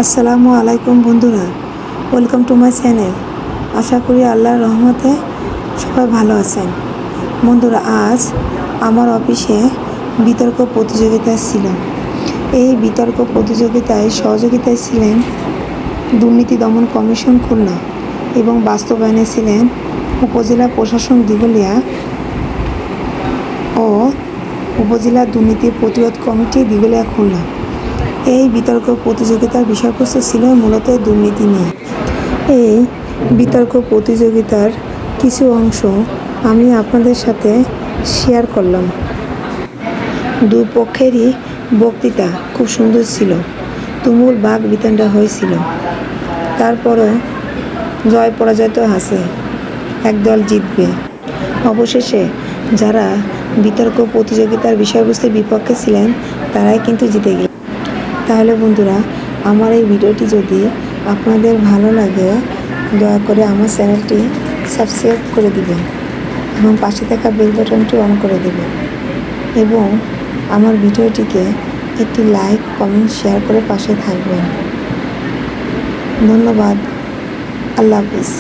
আসসালামু আলাইকুম বন্ধুরা, ওয়েলকাম টু মাই চ্যানেল। আশা করি আল্লাহর রহমতে সবাই ভালো আছেন। বন্ধুরা, আজ আমার অফিসে বিতর্ক প্রতিযোগিতা ছিল। এই বিতর্ক প্রতিযোগিতায় সহযোগিতায় ছিলেন দুর্নীতি দমন কমিশন খুলনা এবং বাস্তবায়নে ছিলেন উপজেলা প্রশাসন দিঘলিয়া ও উপজেলা দুর্নীতি প্রতিরোধ কমিটি দিঘলিয়া খুলনা। এই বিতর্ক প্রতিযোগিতার বিষয়বস্তু ছিল মূলত দুর্নীতি নিয়ে। এই বিতর্ক প্রতিযোগিতার কিছু অংশ আমি আপনাদের সাথে শেয়ার করলাম। দুই পক্ষেরই বক্তৃতা খুব সুন্দর ছিল, তুমুল বাক বিতণ্ডা হয়েছিল। তারপরও জয় পরাজয় তো আছে, একদল জিতবে। অবশেষে যারা বিতর্ক প্রতিযোগিতার বিষয়বস্তুর বিপক্ষে ছিলেন তারাই কিন্তু জিতে গেল। তাহলে বন্ধুরা, আমার এই ভিডিওটি যদি আপনাদের ভালো লাগে, দয়া করে আমার চ্যানেলটি সাবস্ক্রাইব করে দিবেন এবং পাশে থাকা বেল বাটনটি অন করে দেবেন এবং আমার ভিডিওটিকে একটি লাইক, কমেন্ট, শেয়ার করে পাশে থাকবেন। ধন্যবাদ। আল্লাহ হাফিজ।